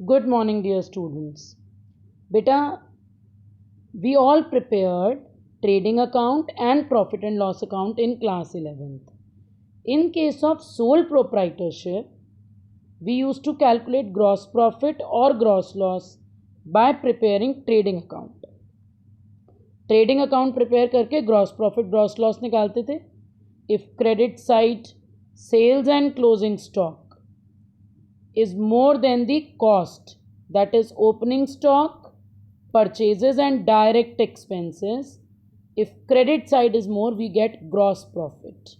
Good morning, dear students. Beta, we all prepared trading account and profit and loss account in class 11th. In case of sole proprietorship, we used to calculate gross profit or gross loss by preparing trading account. Trading account prepare करके gross profit gross loss निकालते थे. If credit side sales and closing stock is more than the cost, that is opening stock, purchases and direct expenses. If credit side is more, we get gross profit,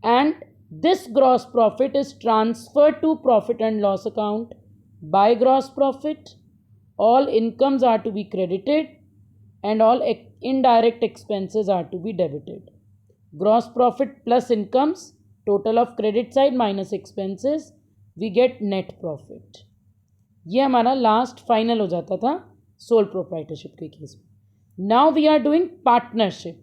and this gross profit is transferred to profit and loss account by gross profit. All incomes are to be credited and all indirect expenses are to be debited. Gross profit plus incomes, total of credit side minus expenses, we get net profit. ये हमारा last final हो जाता था sole proprietorship के case में. Now we are doing partnership.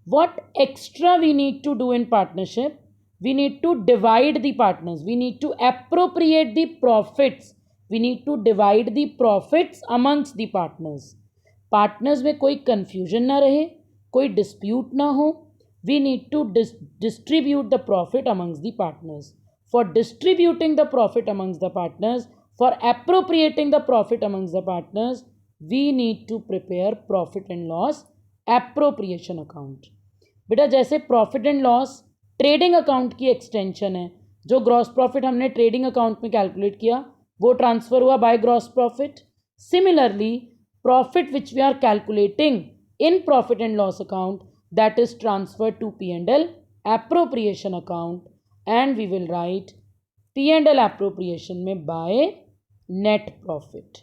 What extra we need to do in partnership? We need to divide the partners, we need to appropriate the profits, we need to divide the profits amongst the partners. Partners में कोई confusion ना रहे, कोई dispute ना हो. We need to distribute the profit amongst the partners. For distributing the profit amongst the partners, for appropriating the profit amongst the partners, we need to prepare profit and loss appropriation account. बेटा जैसे profit and loss trading account की extension है, जो gross profit हमने trading account में calculate किया वो transfer हुआ by gross profit. Similarly profit which we are calculating in profit and loss account, that is transfer to P&L appropriation account, and we will write P&L appropriation में by net profit.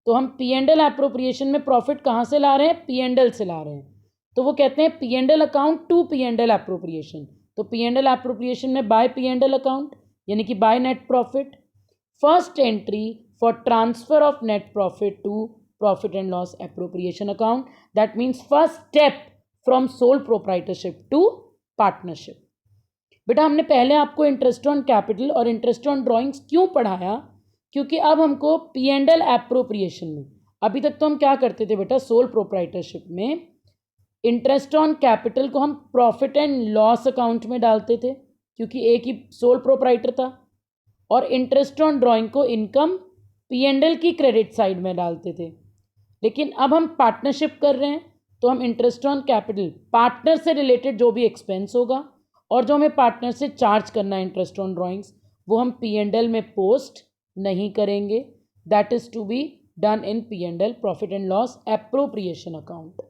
तो हम P&L appropriation में profit कहाँ से ला रहे हैं? P&L से ला रहे हैं. तो वो कहते हैं P&L account to P&L appropriation. तो P&L appropriation में by P&L account यानी कि by net profit. First entry for transfer of net profit to profit and loss appropriation account. That means first step from sole proprietorship to partnership. बेटा हमने पहले आपको interest on capital और interest on drawings क्यों पढ़ाया? क्योंकि अब हमको P&L एप्रोप्रिएशन में, अभी तक तो हम क्या करते थे बेटा सोल प्रोप्राइटरशिप में, इंटरेस्ट ऑन कैपिटल को हम प्रॉफिट एंड लॉस अकाउंट में डालते थे क्योंकि एक ही सोल प्रोप्राइटर था, और इंटरेस्ट ऑन ड्राइंग को इनकम P&L की क्रेडिट साइड में डालते थे. लेकिन अब हम पार्टनरशिप कर रहे हैं तो हम इंटरेस्ट ऑन कैपिटल, पार्टनर से रिलेटेड जो भी एक्सपेंस होगा और जो हमें पार्टनर से चार्ज करना है इंटरेस्ट ऑन ड्राइंग्स, वो हम P&L में पोस्ट नहीं करेंगे. That is to be done in P&L profit and loss appropriation account.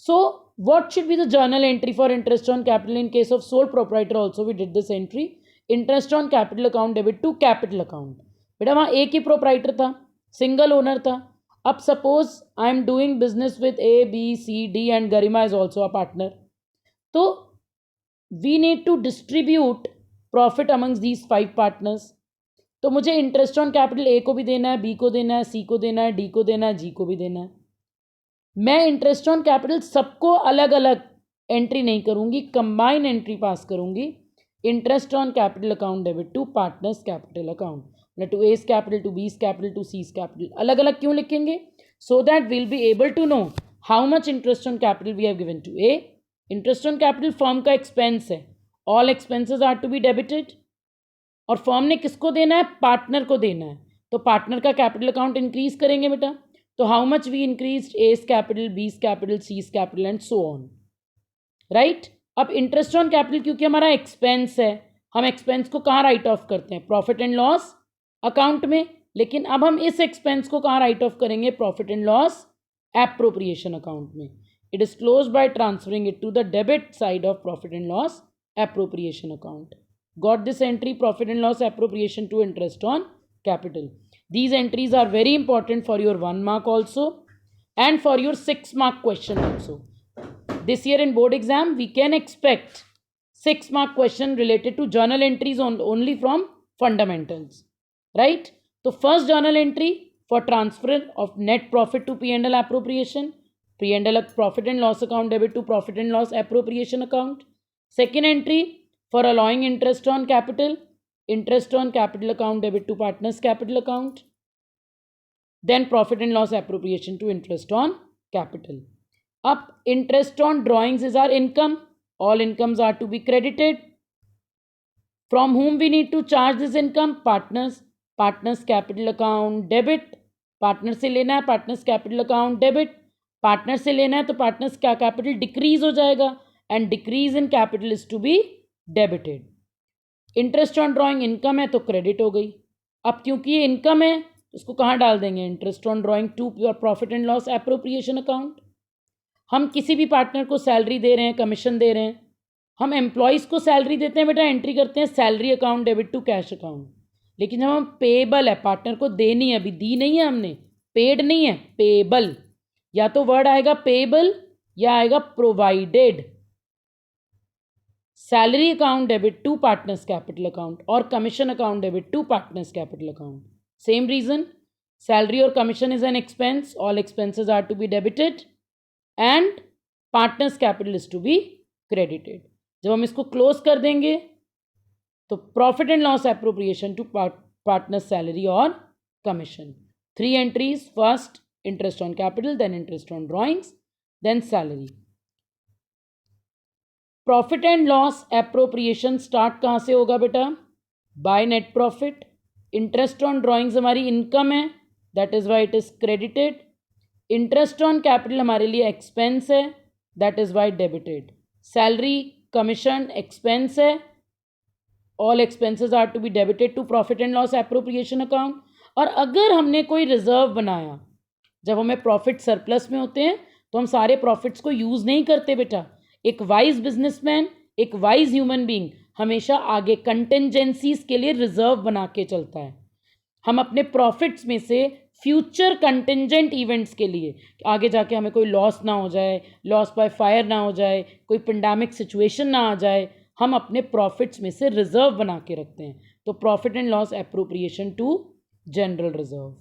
So what should be the journal entry for interest on capital in case of sole proprietor? Also we did this entry. Interest on capital account debit to capital account. बेटा वहाँ एक ही proprietor था, single owner था. अब suppose I am doing business with A, B, C, D and Garima is also a partner. तो we need to distribute profit amongst these 5 partners. तो मुझे इंटरेस्ट ऑन कैपिटल A को भी देना है, B को देना है, C को देना है, D को देना है, G को भी देना है. मैं इंटरेस्ट ऑन कैपिटल सबको अलग अलग एंट्री नहीं करूंगी, कंबाइन एंट्री पास करूंगी. Interest on capital account debit to partners capital account, to A's capital, to B's capital, to C's capital. अलग अलग क्यों लिखेंगे? So that will be able to know how much interest on capital we have given to A. Interest on capital firm का expense है, all expenses are to be debited, और firm ने किसको देना है? पार्टनर को देना है. तो पार्टनर का कैपिटल अकाउंट इंक्रीज करेंगे बेटा. तो how much we increase? A's capital, B's capital, C's capital and so on. Right. अब इंटरेस्ट ऑन कैपिटल क्योंकि हमारा एक्सपेंस है, हम एक्सपेंस को कहाँ राइट ऑफ करते हैं? प्रॉफिट एंड लॉस अकाउंट में. लेकिन अब हम इस एक्सपेंस को कहाँ राइट ऑफ करेंगे? Profit and loss appropriation account में. It is closed by transferring it to the debit side of profit and loss appropriation account. Got this entry? Profit and loss appropriation to interest on capital. These entries are very important for your 1 mark also and for your 6 mark question also. This year in board exam we can expect 6 mark question related to journal entries only from fundamentals. Right? So first journal entry for transfer of net profit to P&L appropriation. P&L profit and loss account debit to profit and loss appropriation account. Second entry for allowing interest on capital. interest on capital account debit to partners capital account, then profit and loss appropriation to interest on capital. Up interest on drawings is our income. All incomes are to be credited. From whom we need to charge this income? Partners. Partners capital account debit. Partner से लेना है, partners capital account debit. Partner से लेना है तो partners का capital decrease हो जाएगा and decrease in capital is to be debited. Interest on drawing income है तो क्रेडिट हो गई. अब क्योंकि ये इनकम है इसको कहाँ डाल देंगे? Interest on drawing to profit and loss appropriation account. हम किसी भी पार्टनर को सैलरी दे रहे हैं, कमीशन दे रहे हैं, हम एम्प्लॉयज़ को सैलरी देते हैं बेटा, एंट्री करते हैं salary account debit to cash account. लेकिन जब हम पेबल है, पार्टनर को देनी है, अभी दी नहीं है हमने, पेड नहीं है, पेबल, या तो वर्ड आएगा पेबल या आएगा provided. Salary account debit to partners capital account और commission account debit to partners capital account. Same reason, salary और commission is an expense, all expenses are to be debited and partners capital is to be credited. जब हम इसको close कर देंगे तो profit and loss appropriation to partners salary और commission. 3 entries, first interest on capital, then interest on drawings, then salary. Profit and loss appropriation start कहाँ से होगा बेटा? By net profit. Interest on drawings हमारी income है, that is why it is credited. Interest on capital हमारे लिए expense है, that is why debited. Salary commission expense है, all expenses are to be debited to profit and loss appropriation account. और अगर हमने कोई रिजर्व बनाया, जब हमें प्रॉफिट सरप्लस में होते हैं तो हम सारे प्रॉफिट्स को यूज़ नहीं करते बेटा. एक वाइज बिजनेसमैन, एक वाइज ह्यूमन बीइंग हमेशा आगे कंटेंजेंसीज के लिए रिजर्व बना के चलता है. हम अपने प्रॉफिट्स में से फ्यूचर कंटेंजेंट इवेंट्स के लिए, आगे जाके हमें कोई लॉस ना हो जाए, लॉस बाय फायर ना हो जाए, कोई पेंडेमिक सिचुएशन ना आ जाए, हम अपने प्रॉफिट्स में से रिजर्व बना के रखते हैं. तो profit and loss appropriation to general reserve.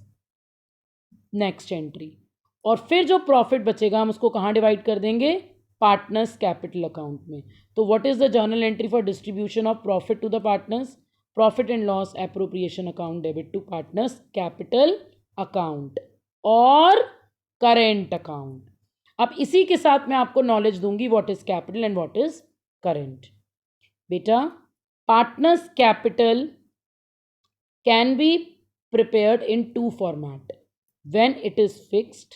Next entry. और फिर जो प्रॉफिट बचेगा हम उसको कहाँ डिवाइड कर देंगे? पार्टनर्स कैपिटल अकाउंट में. तो what is the journal entry for distribution of profit to the partners? Profit and loss appropriation account debit to partners capital account और करेंट अकाउंट. अब इसी के साथ मैं आपको नॉलेज दूंगी what is capital and what is current. बेटा, partners capital can be prepared in two format, when it is fixed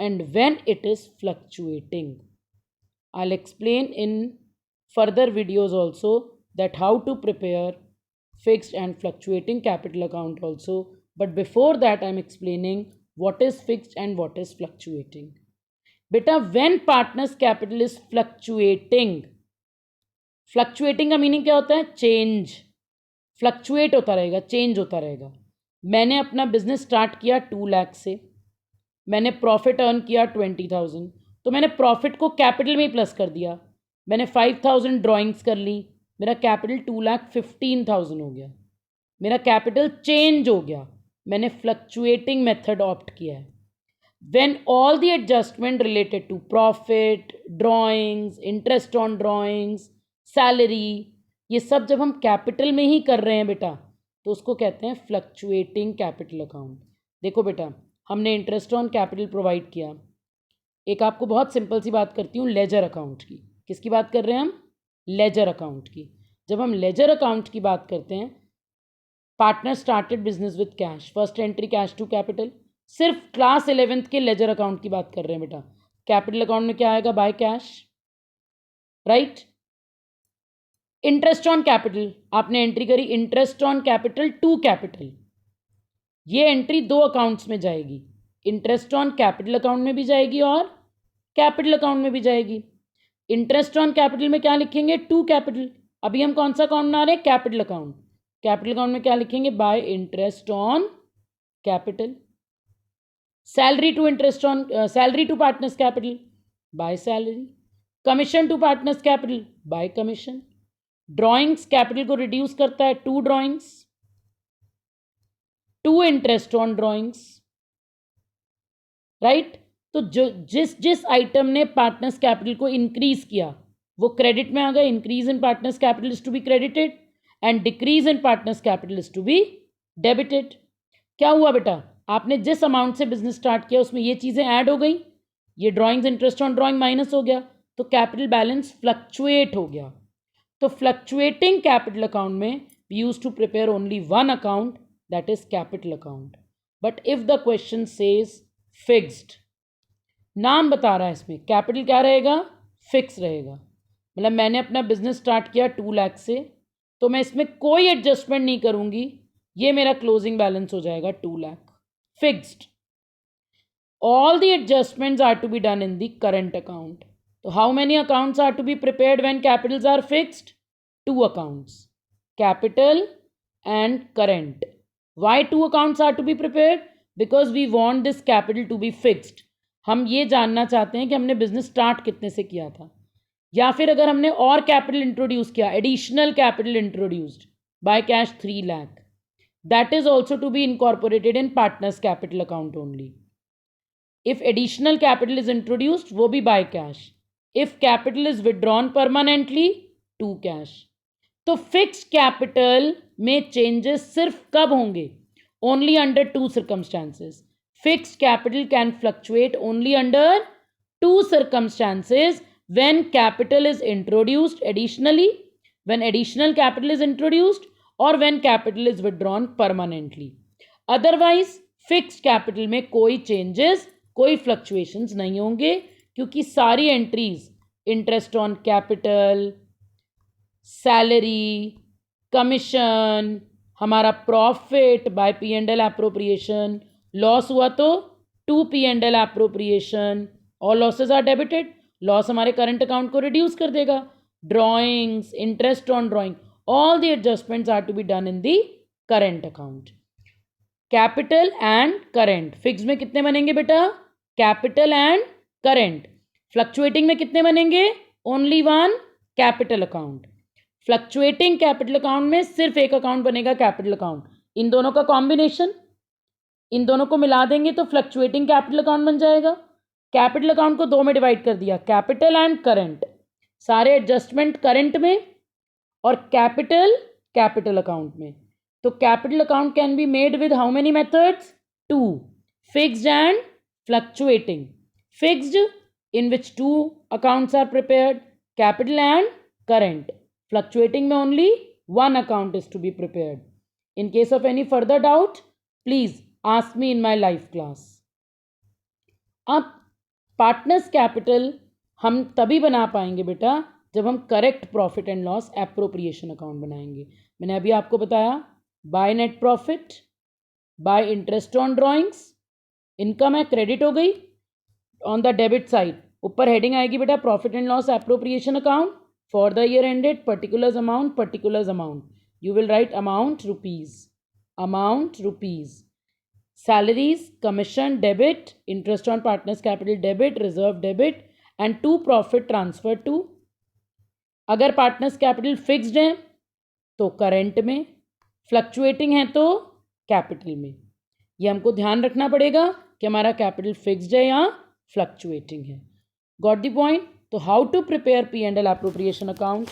and when it is fluctuating. I'll explain in further videos also that how to prepare fixed and fluctuating capital account also, but before that I'm explaining what is fixed and what is fluctuating. Beta, when partners capital is fluctuating, fluctuating का meaning क्या होता है? Change. Fluctuate होता रहेगा, change होता रहेगा. मैंने अपना बिजनेस स्टार्ट किया 2 लाख से, मैंने प्रॉफिट अर्न किया 20,000, तो मैंने प्रॉफिट को कैपिटल में ही प्लस कर दिया. मैंने 5,000 ड्राइंग्स कर ली, मेरा कैपिटल 2,15,000 हो गया, मेरा कैपिटल चेंज हो गया. मैंने फ्लक्चुएटिंग मेथड ऑप्ट किया है. When all the adjustment related to profit, drawings, interest on drawings, salary, ये सब जब हम कैपिटल में ही कर रहे हैं बेटा तो उसको कहते हैं फ्लक्चुएटिंग कैपिटल अकाउंट. देखो बेटा, हमने इंटरेस्ट ऑन कैपिटल प्रोवाइड किया. एक आपको बहुत सिंपल सी बात करती हूँ, लेजर अकाउंट की. किसकी बात कर रहे हैं हम? लेजर अकाउंट की. जब हम लेजर अकाउंट की बात करते हैं, partner started business with cash, first entry cash to capital. सिर्फ क्लास 11th के लेजर अकाउंट की बात कर रहे हैं बेटा. कैपिटल अकाउंट में क्या आएगा? By cash, right. Interest on capital आपने एंट्री करी, interest on capital to capital. ये एंट्री 2 अकाउंट्स में जाएगी, इंटरेस्ट ऑन कैपिटल अकाउंट में भी जाएगी और कैपिटल अकाउंट में भी जाएगी. इंटरेस्ट ऑन कैपिटल में क्या लिखेंगे? To capital. अभी हम कौन सा अकाउंट बना रहे हैं? Capital account. कैपिटल अकाउंट में क्या लिखेंगे? By interest on capital. Salary to interest on salary to partners capital, by salary. Commission to partners capital, by commission. Drawings capital को रिड्यूस करता है, to drawings, to interest on drawings, right. तो जो जिस item ने partners capital को increase किया वो क्रेडिट में आ गया. Increase in partners capital is to be credited and decrease in partners capital is to be debited. क्या हुआ बेटा, आपने जिस अमाउंट से बिजनेस स्टार्ट किया उसमें ये चीज़ें ऐड हो गई, ये drawings interest on drawing minus हो गया, तो कैपिटल बैलेंस फ्लक्चुएट हो गया. तो फ्लक्चुएटिंग कैपिटल अकाउंट में we use to prepare only one account, that is capital account. But if the question says fixed, नाम बता रहा है इसमें कैपिटल क्या रहेगा, फिक्स रहेगा. मतलब मैंने अपना बिजनेस स्टार्ट किया 2 लाख से, तो मैं इसमें कोई एडजस्टमेंट नहीं करूंगी, ये मेरा क्लोजिंग बैलेंस हो जाएगा 2 lakh fixed. All the adjustments are to be done in the current account. So how many accounts are to be prepared when capitals are fixed? 2 accounts, capital and current. Why 2 accounts are to be prepared? Because we want this capital to be fixed. हम ये जानना चाहते हैं कि हमने business start कितने से किया था, या फिर अगर हमने और कैपिटल इंट्रोड्यूस किया, additional capital introduced by cash 3 lakh, that is also to be incorporated in partners capital account only. If additional capital is introduced वो भी by cash. If capital is withdrawn permanently, to cash. तो fixed capital में changes सिर्फ कब होंगे? Only under 2 circumstances. Fixed capital can fluctuate only under 2 circumstances: when capital is introduced additionally, when additional capital is introduced, or when capital is withdrawn permanently. Otherwise fixed capital में कोई changes, कोई fluctuations नहीं होंगे, क्योंकि सारी entries interest on capital, salary, commission, हमारा profit by P and L appropriation, loss हुआ तो to P and L appropriation, all losses are debited. Loss हमारे करंट अकाउंट को रिड्यूस कर देगा. Drawings, interest on drawing, all the adjustments are to be done in the current account. Capital and current. Fix में कितने बनेंगे बेटा? Capital and current. Fluctuating में कितने बनेंगे? Only one, capital account. Fluctuating capital account में सिर्फ एक अकाउंट बनेगा, कैपिटल अकाउंट. इन दोनों का कॉम्बिनेशन, इन दोनों को मिला देंगे तो फ्लक्चुएटिंग कैपिटल अकाउंट बन जाएगा. कैपिटल अकाउंट को 2 में डिवाइड कर दिया, कैपिटल एंड करंट. सारे एडजस्टमेंट करंट में और कैपिटल कैपिटल अकाउंट में. तो capital account can be made with how many methods? 2, fixed and fluctuating. Fixed, in which 2 accounts are prepared, capital and current. Fluctuating में only 1 account is to be prepared. In case of any further doubt, please ask me in my live class. अब partners capital हम तभी बना पाएंगे बेटा जब हम correct profit and loss appropriation account बनाएंगे. मैंने अभी आपको बताया, bye net profit, bye interest on drawings, income है, क्रेडिट हो गई. ऑन द डेबिट साइड ऊपर हेडिंग आएगी बेटा profit and loss appropriation account for the year ended, particulars amount. You will write amount rupees. Salaries, commission debit, interest on partners capital debit, reserve debit, and to profit transfer to. अगर partners capital fixed है तो current में, fluctuating है तो capital में. ये हमको ध्यान रखना पड़ेगा कि हमारा कैपिटल फिक्स्ड है या फ्लक्चुएटिंग है. Got the point? तो how to prepare P and L appropriation account?